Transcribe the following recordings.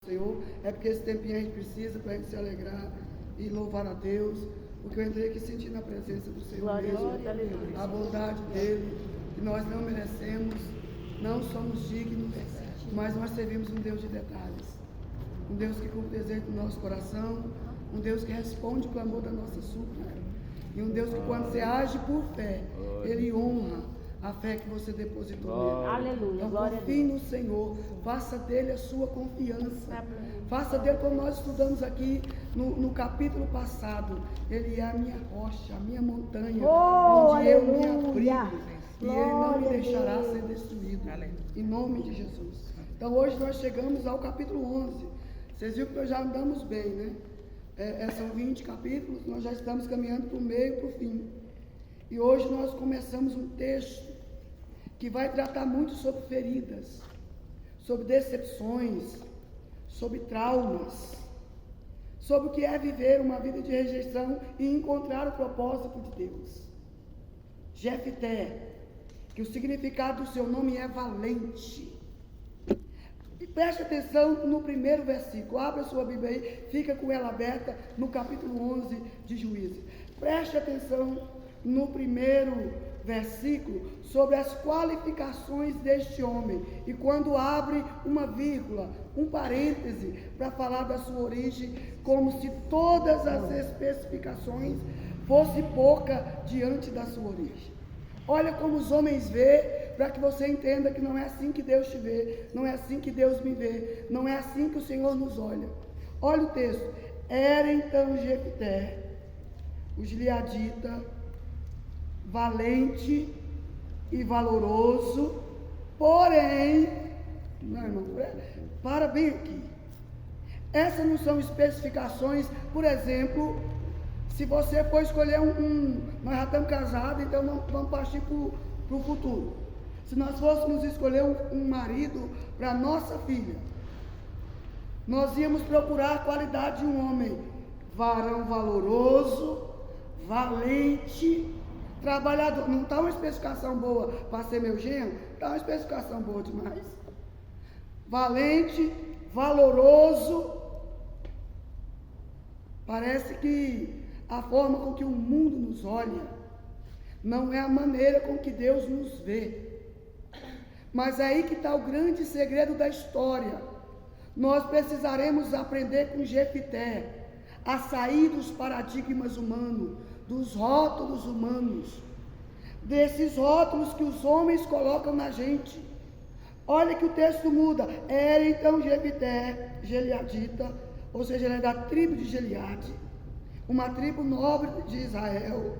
Senhor, é porque esse tempinho a gente precisa para a gente se alegrar e louvar a Deus, porque eu entrei aqui sentindo a presença do Senhor mesmo, a bondade dele, que nós não merecemos, não somos dignos, mas nós servimos um Deus de detalhes, um Deus que cumpre o desejo do nosso coração, um Deus que responde o clamor da nossa súplica, e um Deus que quando você age por fé, Ele honra a fé que você depositou nele. Aleluia. Então confie no Senhor, faça dele a sua confiança, faça dele como nós estudamos aqui no capítulo passado, ele é a minha rocha, a minha montanha, onde eu me abrigo, e ele não me deixará ser destruído, em nome de Jesus. Então hoje nós chegamos ao capítulo 11, vocês viram que nós já andamos bem, né? São 20 capítulos, nós já estamos caminhando para o meio e para o fim. E hoje nós começamos um texto que vai tratar muito sobre feridas, sobre decepções, sobre traumas, sobre o que é viver uma vida de rejeição e encontrar o propósito de Deus. Jefté, que o significado do seu nome é valente. E preste atenção no primeiro versículo, abra sua Bíblia aí, fica com ela aberta no capítulo 11 de Juízes. Preste atenção no primeiro versículo sobre as qualificações deste homem, e quando abre uma vírgula, um parêntese para falar da sua origem, como se todas as especificações fosse pouca diante da sua origem. Olha como os homens vê, para que você entenda que não é assim que Deus te vê, não é assim que Deus me vê, não é assim que o Senhor nos olha. Olha o texto: era então Jefté, o gileadita, valente e valoroso, porém, não, irmão, para bem aqui. Essas não são especificações, por exemplo, se você for escolher nós já estamos casados, então vamos partir para o futuro. Se nós fôssemos escolher um marido para nossa filha, nós íamos procurar a qualidade de um homem: varão valoroso, valente, trabalhador. Não está uma especificação boa para ser meu genro? Está uma especificação boa demais. Valente, valoroso. Parece que a forma com que o mundo nos olha não é a maneira com que Deus nos vê. Mas é aí que está o grande segredo da história. Nós precisaremos aprender com Jefté a sair dos paradigmas humanos, dos rótulos humanos, desses rótulos que os homens colocam na gente. Olha que o texto muda. Era então Jefté, gileadita, ou seja, ele é da tribo de Gileade, uma tribo nobre de Israel.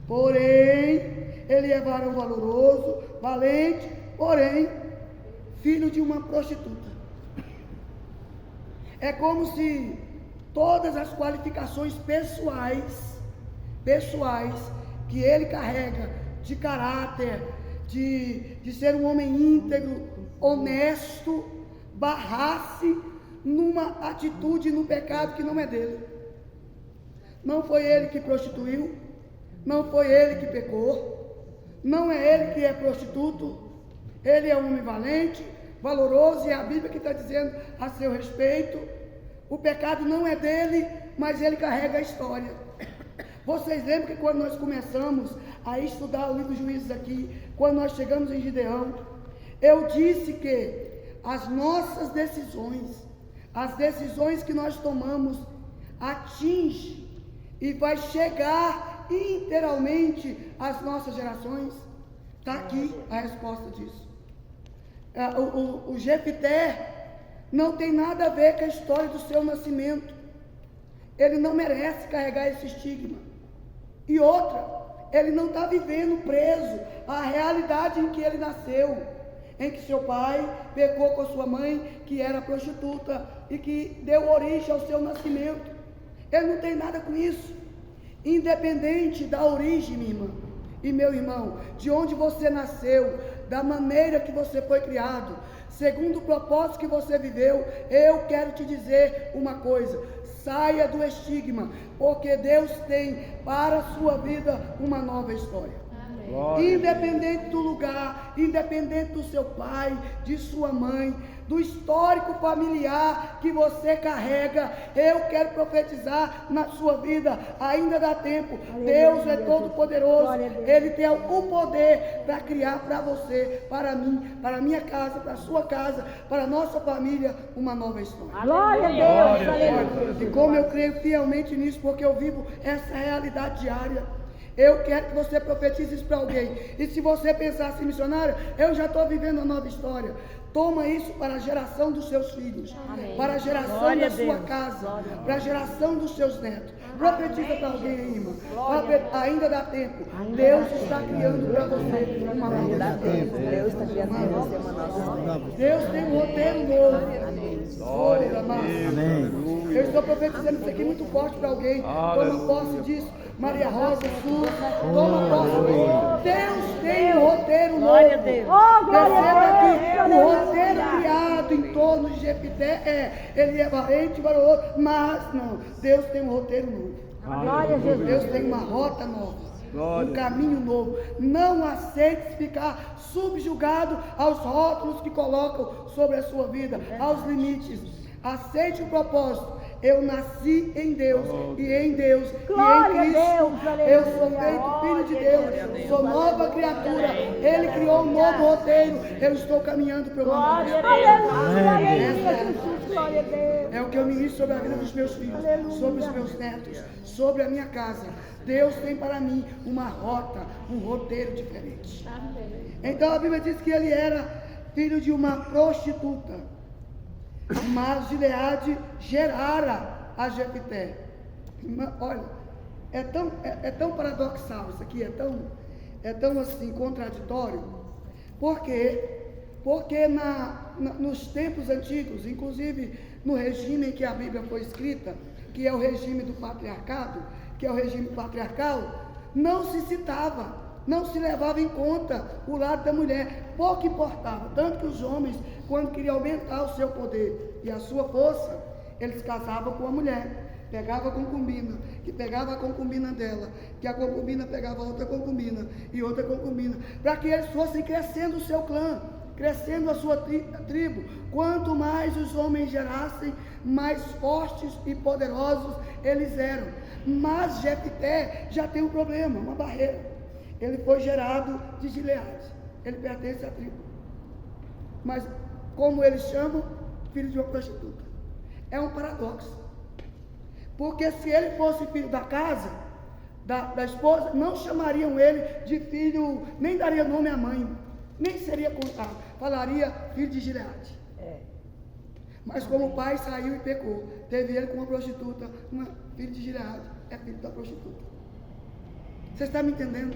Porém, ele é varão valoroso, valente, porém, filho de uma prostituta. É como se todas as qualificações pessoais que ele carrega, de caráter, de ser um homem íntegro, honesto, barrasse numa atitude, num pecado que não é dele. Não foi ele que prostituiu, não foi ele que pecou, não é ele que é prostituto, ele é um homem valente, valoroso, e é a Bíblia que está dizendo a seu respeito. O pecado não é dele, mas ele carrega a história. Vocês lembram que quando nós começamos a estudar o livro de Juízes aqui, quando nós chegamos em Gideão, eu disse que as nossas decisões, as decisões que nós tomamos, atingem e vai chegar inteiramente às nossas gerações. Está aqui a resposta disso. O Jefté não tem nada a ver com a história do seu nascimento. Ele não merece carregar esse estigma. E outra, ele não está vivendo preso à realidade em que ele nasceu, em que seu pai pecou com sua mãe, que era prostituta, e que deu origem ao seu nascimento. Ele não tem nada com isso. Independente da origem, minha irmã e meu irmão, de onde você nasceu, da maneira que você foi criado, segundo o propósito que você viveu, eu quero te dizer uma coisa: saia do estigma, porque Deus tem para a sua vida uma nova história. Independente do lugar, independente do seu pai, de sua mãe, do histórico familiar que você carrega, eu quero profetizar na sua vida, ainda dá tempo. Deus é todo poderoso, Ele tem o poder para criar para você, para mim, para a minha casa, para a sua casa, para a nossa família, uma nova história. Glória a Deus. E como eu creio fielmente nisso, porque eu vivo essa realidade diária, eu quero que você profetize isso para alguém. E se você pensar assim, missionário, eu já estou vivendo uma nova história. Toma isso para a geração dos seus filhos, para a geração da sua casa, para a geração dos seus netos. Profetiza para alguém aí, irmão. Ainda dá tempo. Deus está criando para você uma nova história. Deus está criando para você uma nova história. Deus tem um roteiro novo. Amém. Eu estou profetizando isso aqui muito forte para alguém. Toma posse disso. Maria Rosa, Sul, toma posse disso. Deus tem um roteiro novo. Perceba que o roteiro criado em torno de Jefté ele é valente para o outro, mas não, Deus tem um roteiro novo. Deus tem uma rota nova, um caminho novo. Não aceite ficar subjugado aos rótulos que colocam sobre a sua vida, aos limites. Aceite o propósito. Eu nasci em Deus e em Deus Glória e em Cristo. Eu sou aleluia. feito filho de Deus, sou nova criatura. Ele criou um novo roteiro. Eu estou caminhando pelo amor. É o que eu ministro sobre a vida dos meus filhos, sobre os meus netos, sobre a minha casa. Deus tem para mim uma rota, um roteiro diferente. Então a Bíblia diz que ele era filho de uma prostituta. Mas Gileade gerara a Jefté. Olha, é tão paradoxal isso aqui, é tão assim contraditório. Por quê? Porque nos tempos antigos, inclusive no regime em que a Bíblia foi escrita, que é o regime do patriarcado, que é o regime patriarcal, não se citava, não se levava em conta o lado da mulher, pouco importava, tanto que os homens, quando queriam aumentar o seu poder e a sua força, eles casavam com a mulher, pegava a concubina, que pegava a concubina dela, que a concubina pegava outra concubina e outra concubina, para que eles fossem crescendo o seu clã, crescendo a sua tribo. Quanto mais os homens gerassem, mais fortes e poderosos eles eram. Mas Jefté já tem um problema, uma barreira. Ele foi gerado de Gileade, ele pertence à tribo. Mas, como eles chamam, filho de uma prostituta. É um paradoxo. Porque se ele fosse filho da casa, da esposa, não chamariam ele de filho, nem daria nome à mãe, nem seria contado, falaria filho de Gileade. Mas como o pai saiu e pecou, teve ele com uma prostituta, filho de Gileade, é filho da prostituta. Você está me entendendo?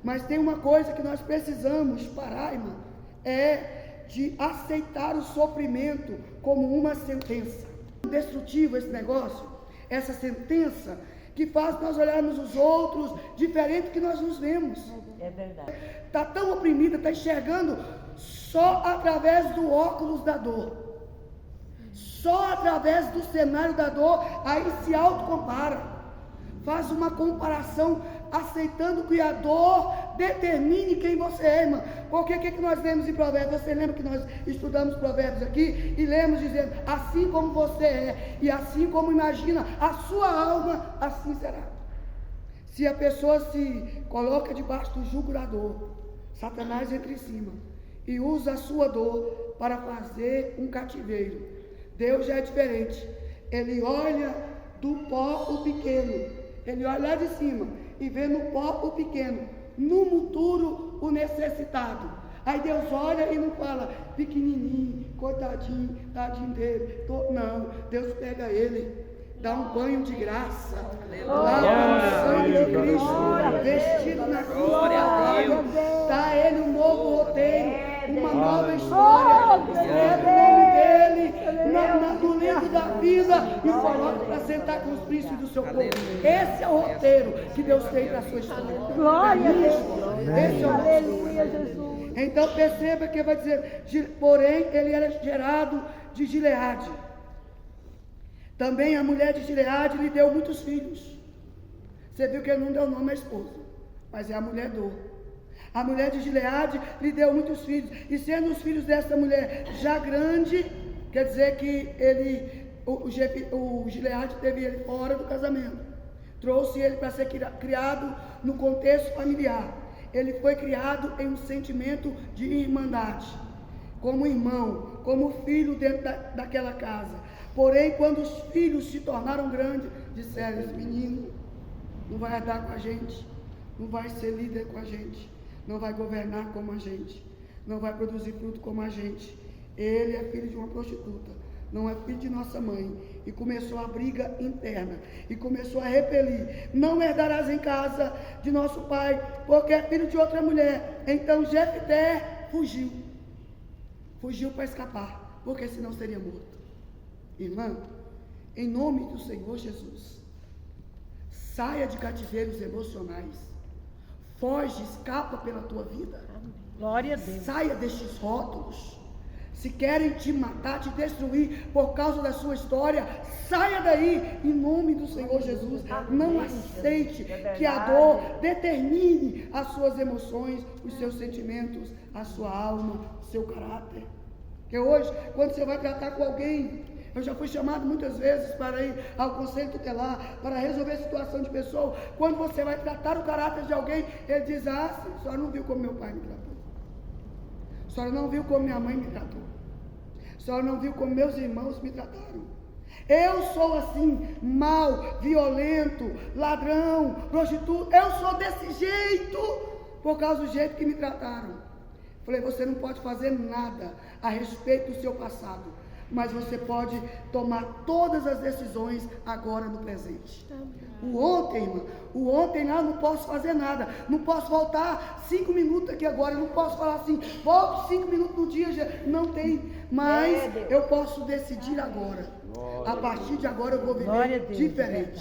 Mas tem uma coisa que nós precisamos parar, irmão, é de aceitar o sofrimento como uma sentença. Destrutivo esse negócio, essa sentença que faz nós olharmos os outros diferente do que nós nos vemos. É verdade. Está tão oprimida, está enxergando só através do óculos da dor. Só através do cenário da dor, aí se autocompara. Faz uma comparação aceitando que a dor determine quem você é, irmã. Porque o que nós lemos em Provérbios? Você lembra que nós estudamos Provérbios aqui e lemos dizendo, assim como você é e assim como imagina a sua alma, assim será. Se a pessoa se coloca debaixo do jugo da dor, Satanás entra em cima e usa a sua dor para fazer um cativeiro. Deus já é diferente. Ele olha do pó o pequeno, ele olha lá de cima e vê no pó o pequeno, no monturo o necessitado. Aí Deus olha e não fala, pequenininho, coitadinho, tadinho dele. Não, Deus pega ele, dá um banho de graça, lava o sangue de Cristo, vestido na cruz, dá ele um novo roteiro, uma nova história, escreve o nome dele no livro da vida e coloca para sentar com os príncipes do seu povo. Esse é o roteiro que Deus tem para a sua história. Glória a Deus. Esse é o Aleluia, Jesus. Então perceba que vai dizer, porém ele era gerado de Gileade. Também a mulher de Gileade lhe deu muitos filhos. Você viu que ele não deu nome à esposa, mas é a mulher dor. A mulher de Gileade lhe deu muitos filhos, e sendo os filhos dessa mulher já grande, quer dizer que o Gileade teve ele fora do casamento, trouxe ele para ser criado no contexto familiar. Ele foi criado em um sentimento de irmandade, como irmão, como filho dentro daquela casa. Porém, quando os filhos se tornaram grandes, disseram: esse menino não vai andar com a gente, não vai ser líder com a gente, não vai governar como a gente, não vai produzir fruto como a gente. Ele é filho de uma prostituta, não é filho de nossa mãe. E começou a briga interna, e começou a repelir: não herdarás em casa de nosso pai, porque é filho de outra mulher. Então Jefté fugiu para escapar, porque senão seria morto. Irmã, em nome do Senhor Jesus, saia de cativeiros emocionais, foge, escapa pela tua vida. Glória a Deus. Saia destes rótulos. Se querem te matar, te destruir por causa da sua história, saia daí, em nome do Senhor Jesus. Não aceite que a dor determine as suas emoções, os seus sentimentos, a sua alma, o seu caráter. Porque hoje, quando você vai tratar com alguém, eu já fui chamado muitas vezes para ir ao conselho tutelar, para resolver situação de pessoa. Quando você vai tratar o caráter de alguém, ele diz: a senhora não viu como meu pai me tratou, a senhora não viu como minha mãe me tratou, a senhora não viu como meus irmãos me trataram. Eu sou assim, mau, violento, ladrão, prostituta, eu sou desse jeito, por causa do jeito que me trataram. Falei: você não pode fazer nada a respeito do seu passado, mas você pode tomar todas as decisões agora no presente. O ontem, irmã, o ontem lá não posso fazer nada, não posso voltar 5 minutos aqui agora, não posso falar assim: volte 5 minutos no dia, não tem, mas eu posso decidir agora. A partir de agora eu vou viver diferente.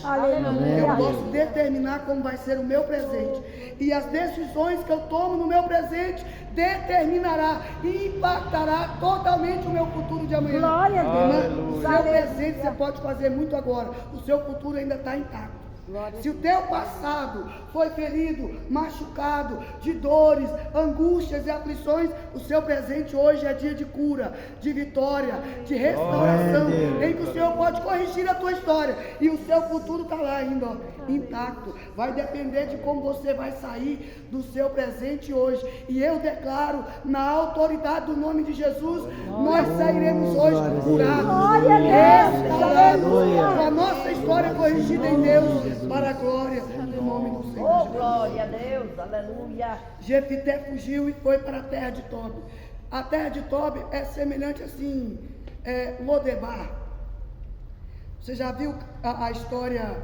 Eu posso determinar como vai ser o meu presente, e as decisões que eu tomo no meu presente determinará e impactará totalmente o meu futuro de amanhã. Glória a Deus. O seu presente você pode fazer muito agora, o seu futuro ainda está intacto. Se o teu passado foi ferido, machucado, de dores, angústias e aflições, o seu presente hoje é dia de cura, de vitória, de restauração, em que o Senhor pode corrigir a tua história, e o seu futuro está lá ainda, ó, intacto. Vai depender de como você vai sair do seu presente hoje. E eu declaro, na autoridade do nome de Jesus, nós sairemos hoje curados, restaurados, com a nossa história corrigida em Deus, para a glória do nome do Senhor. Oh, glória a Deus, aleluia. Jefté fugiu e foi para a terra de Tobi. A terra de Tobi é semelhante assim, Lodebar. Você já viu a história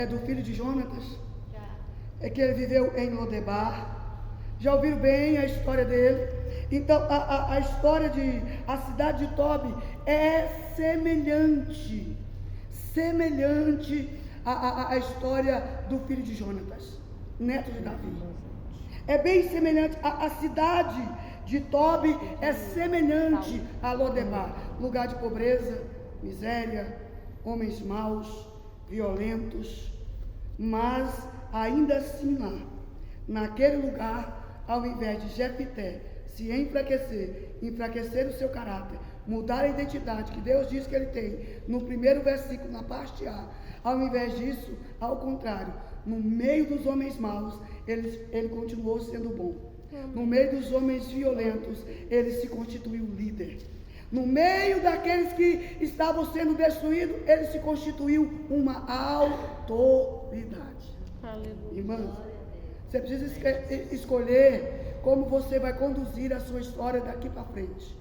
do filho de Jonatas? É que ele viveu em Lodebar. Já ouviram bem a história dele? Então a história a cidade de Tobi é semelhante a história do filho de Jonatas, neto de Davi. É bem semelhante. A cidade de Tobi é semelhante a Lodebar, lugar de pobreza, miséria, homens maus, violentos. Mas ainda assim lá, naquele lugar, ao invés de Jefté se enfraquecer o seu caráter, mudar a identidade que Deus diz que ele tem no primeiro versículo, na parte A, ao invés disso, ao contrário, no meio dos homens maus, ele continuou sendo bom. No meio dos homens violentos, ele se constituiu líder. No meio daqueles que estavam sendo destruídos, ele se constituiu uma autoridade. Irmãos, você precisa escolher como você vai conduzir a sua história daqui para frente.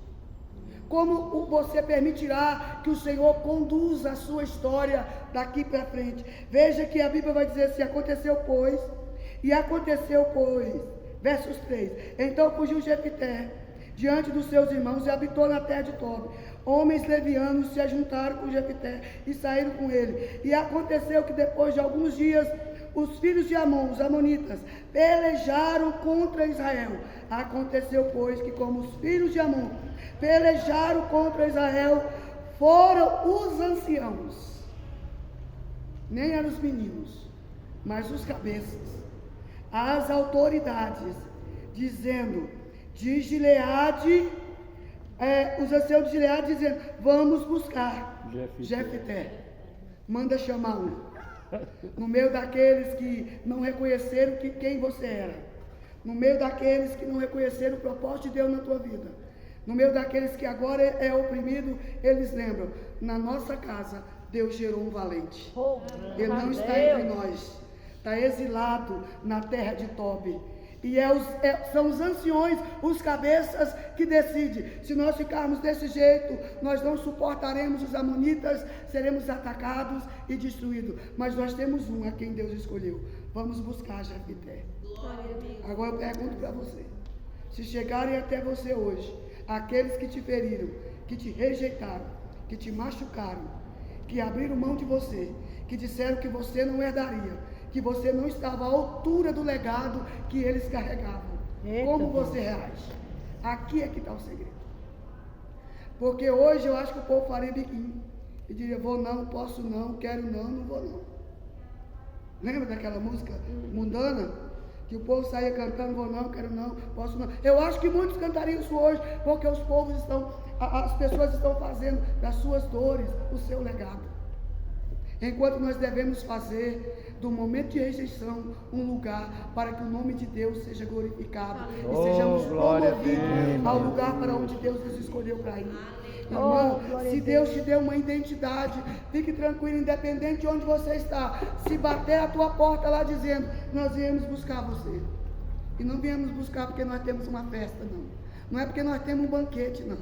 Como você permitirá que o Senhor conduza a sua história daqui para frente. Veja que a Bíblia vai dizer assim: aconteceu pois, versos 3, então fugiu Jefté diante dos seus irmãos e habitou na terra de Tobi. Homens levianos se ajuntaram com Jefté e saíram com ele. E aconteceu que depois de alguns dias, os filhos de Amon, os amonitas, pelejaram contra Israel. Aconteceu, pois, que como os filhos de Amon pelejaram contra Israel, foram os anciãos, nem eram os meninos, mas os cabeças, as autoridades, dizendo, de Gileade, os anciãos de Gileade dizendo, vamos buscar Jefté. Manda chamar um. No meio daqueles que não reconheceram quem você era. No meio daqueles que não reconheceram o propósito de Deus na tua vida. No meio daqueles que agora é oprimido, eles lembram, na nossa casa, Deus gerou um valente. Ele não está entre nós. Está exilado na terra de Tobi. E são os anciões, os cabeças que decidem. Se nós ficarmos desse jeito, nós não suportaremos os amonitas, seremos atacados e destruídos. Mas nós temos um a quem Deus escolheu. Vamos buscar Jefté. Agora eu pergunto para você. Se chegarem até você hoje, aqueles que te feriram, que te rejeitaram, que te machucaram, que abriram mão de você, que disseram que você não herdaria, que você não estava à altura do legado que eles carregavam. Como você reage? Aqui é que está o segredo. Porque hoje eu acho que o povo faria biquinho e diria, vou não, posso não, quero não, não vou não. Lembra daquela música mundana? Que o povo saía cantando, vou não, quero não, posso não. Eu acho que muitos cantariam isso hoje, porque os povos as pessoas estão fazendo das suas dores o seu legado. Enquanto nós devemos fazer do momento de rejeição um lugar para que o nome de Deus seja glorificado e sejamos promovidos ao lugar para onde Deus nos escolheu para ir. Irmão, se Deus te deu uma identidade, fique tranquilo, independente de onde você está. Se bater a tua porta lá dizendo, nós viemos buscar você. E não viemos buscar porque nós temos uma festa, não. Não é porque nós temos um banquete, não.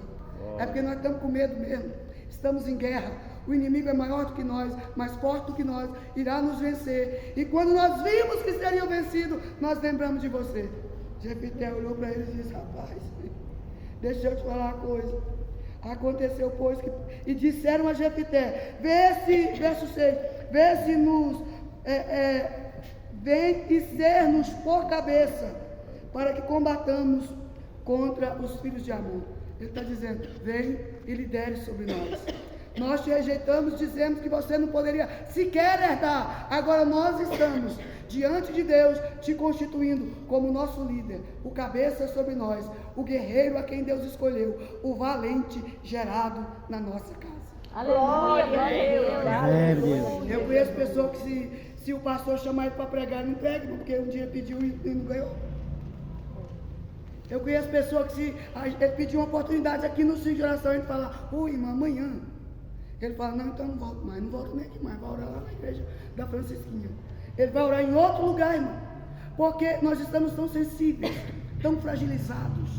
É porque nós estamos com medo mesmo. Estamos em guerra. O inimigo é maior do que nós, mais forte do que nós, irá nos vencer. E quando nós vimos que seriam vencidos, nós lembramos de você. Jefté olhou para ele e disse, rapaz, deixa eu te falar uma coisa. Aconteceu, pois, e disseram a Jefté, verso 6, vê se nos, vem e ser-nos por cabeça, para que combatamos contra os filhos de Amon. Ele está dizendo, vem e lidere sobre nós. Nós te rejeitamos, dizemos que você não poderia sequer herdar. Agora nós estamos diante de Deus, te constituindo como nosso líder, o cabeça sobre nós, o guerreiro a quem Deus escolheu, o valente gerado na nossa casa. Aleluia, Deus. Eu conheço pessoas que se o pastor chamar ele para pregar, não prega, porque um dia pediu e não ganhou. Eu conheço pessoas que se ele pedir uma oportunidade aqui no Ciclo de Oração, ele fala, oi irmã, amanhã. Ele fala, não, então não volto mais, não volto nem aqui mais, vai orar lá na igreja da Francisquinha. Ele vai orar em outro lugar, irmão, porque nós estamos tão sensíveis, tão fragilizados,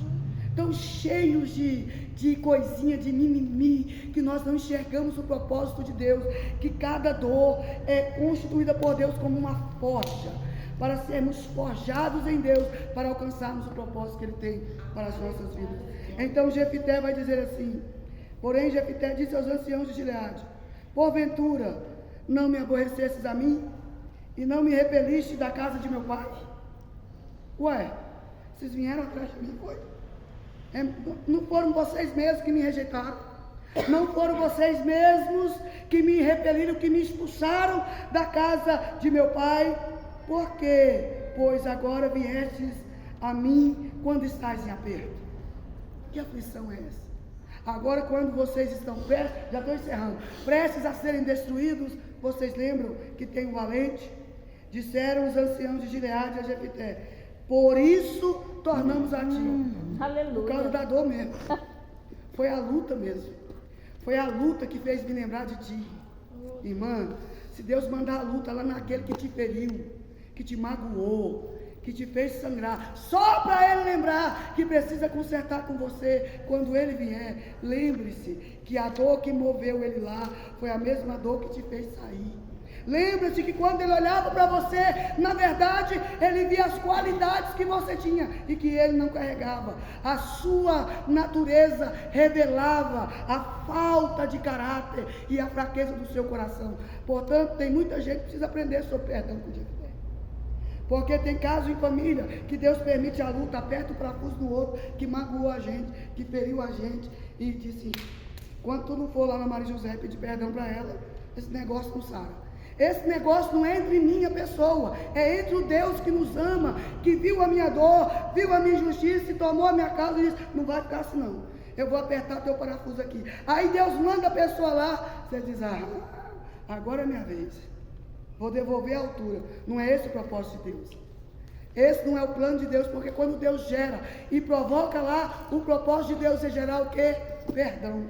tão cheios de coisinha, de mimimi, que nós não enxergamos o propósito de Deus, que cada dor é constituída por Deus como uma forja, para sermos forjados em Deus, para alcançarmos o propósito que Ele tem para as nossas vidas. Então Jefté vai dizer assim, porém Jefté disse aos anciãos de Gileade, porventura não me aborrecestes a mim, e não me repeliste da casa de meu pai? Ué, vocês vieram atrás de mim, foi? Não foram vocês mesmos que me rejeitaram? Não foram vocês mesmos que me repeliram, que me expulsaram da casa de meu pai? Por quê? Pois agora viestes a mim quando estás em aperto. Que aflição é essa? Agora quando vocês estão prestes, já estou encerrando, prestes a serem destruídos, vocês lembram que tem um valente? Disseram os anciãos de Gileade a Jefté, por isso tornamos a ti. Aleluia. Por causa da dor mesmo. Foi a luta mesmo. Foi a luta que fez me lembrar de ti. Irmã, se Deus mandar a luta lá naquele que te feriu, que te magoou, que te fez sangrar, só para ele lembrar que precisa consertar com você quando ele vier, lembre-se que a dor que moveu ele lá foi a mesma dor que te fez sair. Lembre-se que quando ele olhava para você, na verdade, ele via as qualidades que você tinha e que ele não carregava. A sua natureza revelava a falta de caráter e a fraqueza do seu coração. Portanto, tem muita gente que precisa aprender sobre perdão com Jefté. Porque tem casos em família que Deus permite a luta, aperta o parafuso do outro, que magoou a gente, que feriu a gente, e disse, quando tu não for lá na Maria José pedir perdão para ela, esse negócio não sara. Esse negócio não é entre minha pessoa, é entre o Deus que nos ama, que viu a minha dor, viu a minha injustiça e tomou a minha causa e disse, não vai ficar assim não, eu vou apertar teu parafuso aqui. Aí Deus manda a pessoa lá, você diz, agora é minha vez, vou devolver a altura. Não é esse o propósito de Deus. Esse não é o plano de Deus, porque quando Deus gera e provoca lá, o propósito de Deus é gerar o quê? Perdão,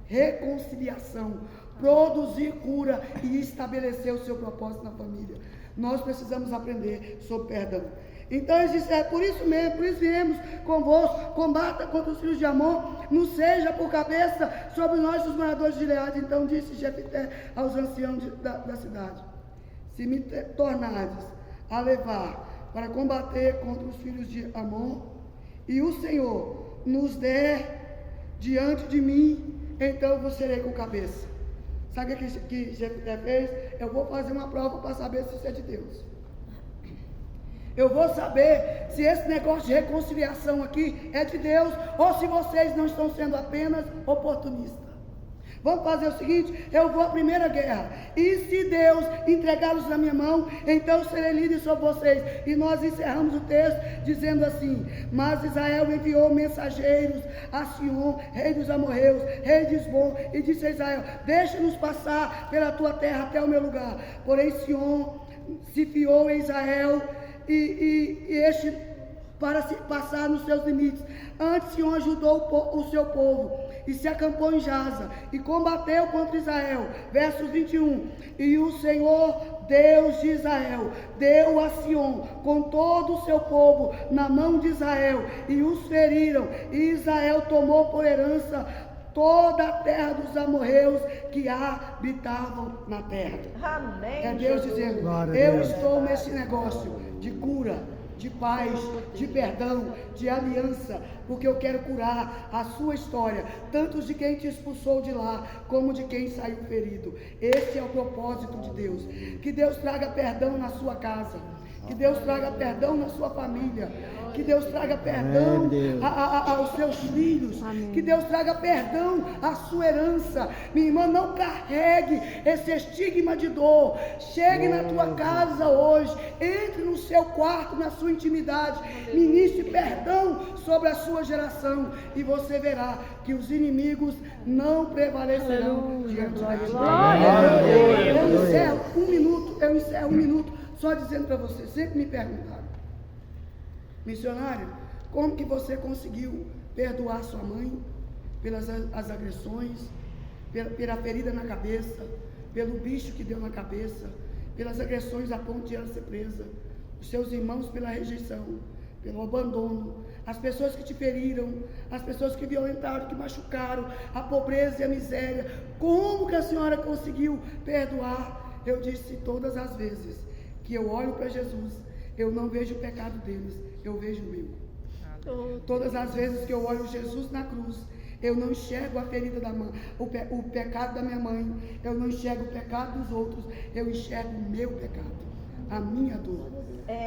reconciliação, produzir cura e estabelecer o seu propósito na família. Nós precisamos aprender sobre perdão. Então ele disse, por isso mesmo, por isso viemos convosco, combata contra os filhos de Amon, não seja por cabeça sobre nós os moradores de Gileade. Então disse Jefté aos anciãos da cidade, se me tornardes a levar para combater contra os filhos de Amon, e o Senhor nos der diante de mim, então eu vos serei com cabeça. Sabe o que Jefté fez? Eu vou fazer uma prova para saber se isso é de Deus. Eu vou saber se esse negócio de reconciliação aqui é de Deus, ou se vocês não estão sendo apenas oportunistas. Vamos fazer o seguinte, eu vou à primeira guerra, e se Deus entregá-los na minha mão, então serei líder sobre vocês. E nós encerramos o texto dizendo assim, mas Israel enviou mensageiros a Sion, rei dos amorreus, rei de Esbom, e disse a Israel, deixa-nos passar pela tua terra até o meu lugar. Porém Sion se fiou em Israel, e este para se passar nos seus limites. Antes Sion ajudou o seu povo e se acampou em Jaza e combateu contra Israel. Verso 21, e o Senhor Deus de Israel deu a Sion com todo o seu povo na mão de Israel e os feriram, e Israel tomou por herança toda a terra dos amorreus que habitavam na terra. Amém. É Deus dizendo, eu estou nesse negócio de cura, de paz, de perdão, de aliança, porque eu quero curar a sua história, tanto de quem te expulsou de lá, como de quem saiu ferido. Esse é o propósito de Deus, que Deus traga perdão na sua casa, que Deus traga perdão na sua família, que Deus traga perdão aos seus filhos, que Deus traga perdão à sua herança. Minha irmã, não carregue esse estigma de dor. Chegue na tua casa hoje, entre no seu quarto, na sua intimidade, ministre perdão sobre a sua geração, e você verá que os inimigos não prevalecerão diante de ti. Eu encerro um minuto só dizendo para você, sempre me perguntaram, missionário, como que você conseguiu perdoar sua mãe pelas as agressões, pela ferida na cabeça, pelo bicho que deu na cabeça, pelas agressões a ponto de ela ser presa, os seus irmãos pela rejeição, pelo abandono, as pessoas que te feriram, as pessoas que violentaram, que machucaram, a pobreza e a miséria, como que a senhora conseguiu perdoar? Eu disse, todas as vezes que eu olho para Jesus, eu não vejo o pecado deles, eu vejo o meu. Todas as vezes que eu olho Jesus na cruz, eu não enxergo a ferida da mãe, o pecado da minha mãe, eu não enxergo o pecado dos outros, eu enxergo o meu pecado, a minha dor.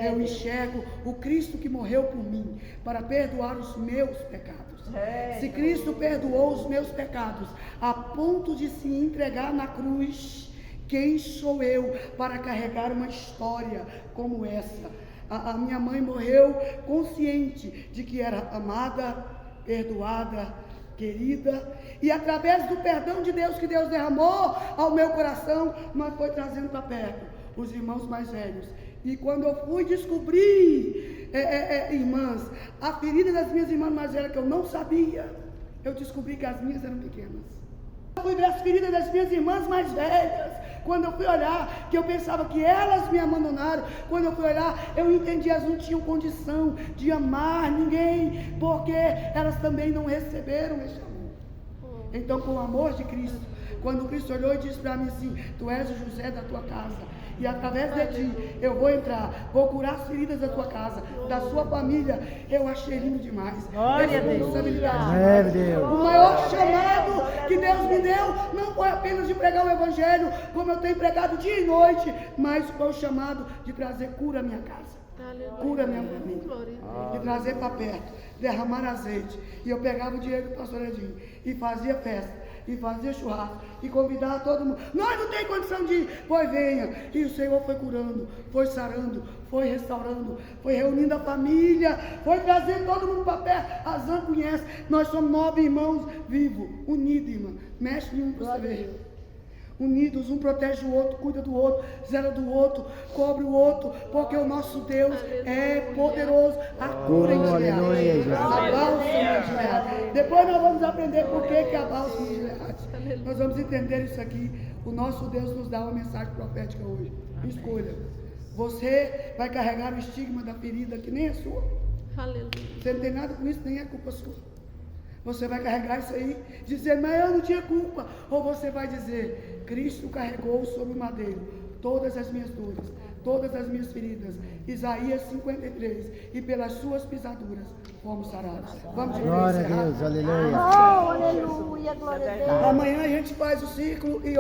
Eu enxergo o Cristo que morreu por mim, para perdoar os meus pecados. Se Cristo perdoou os meus pecados, a ponto de se entregar na cruz, quem sou eu para carregar uma história como essa? A minha mãe morreu consciente de que era amada, perdoada, querida, e através do perdão de Deus que Deus derramou ao meu coração, nós foi trazendo para perto os irmãos mais velhos. E quando eu fui descobrir, irmãs, a ferida das minhas irmãs mais velhas que eu não sabia, eu descobri que as minhas eram pequenas. Eu fui ver as feridas das minhas irmãs mais velhas. Quando eu fui olhar, que eu pensava que elas me abandonaram, quando eu fui olhar, eu entendi, elas não tinham condição de amar ninguém, porque elas também não receberam esse amor. Então, com o amor de Cristo, quando Cristo olhou e disse para mim assim, tu és o José da tua casa, e através de ti eu vou entrar, vou curar as feridas da tua casa, da sua família. Eu achei lindo demais. Glória a Deus. O maior chamado que Deus me deu não foi apenas de pregar o evangelho, como eu tenho pregado dia e noite, mas foi o chamado de trazer cura à minha casa, cura à minha família, de trazer para perto, derramar azeite. E eu pegava o dinheiro do pastor Edinho e fazia festa. e fazer churrasco e convidar todo mundo. Nós não temos condição de ir, pois venha. E o Senhor foi curando, foi sarando, foi restaurando, foi reunindo a família, foi trazendo todo mundo para perto. A Zan conhece, nós somos 9 irmãos vivos, unidos, irmã. Mexe em um para você ver. Unidos, um protege o outro, cuida do outro, zela do outro, cobre o outro, porque o nosso Deus é poderoso. A cura em Gileade, a bálsamo em Gileade. Depois nós vamos aprender por que a bálsamo em Gileade. Nós vamos entender isso aqui. O nosso Deus nos dá uma mensagem profética hoje. Escolha. Você vai carregar o estigma da ferida que nem é sua. Aleluia. Você não tem nada com isso, nem é culpa sua. Você vai carregar isso aí, dizer, mas eu não tinha culpa. Ou você vai dizer, Cristo carregou sobre o madeiro todas as minhas dores, todas as minhas feridas. Isaías 53, e pelas suas pisaduras fomos sarados. Vamos de Glória a Deus, aleluia. Oh, aleluia, glória a Deus. Amanhã a gente faz o ciclo e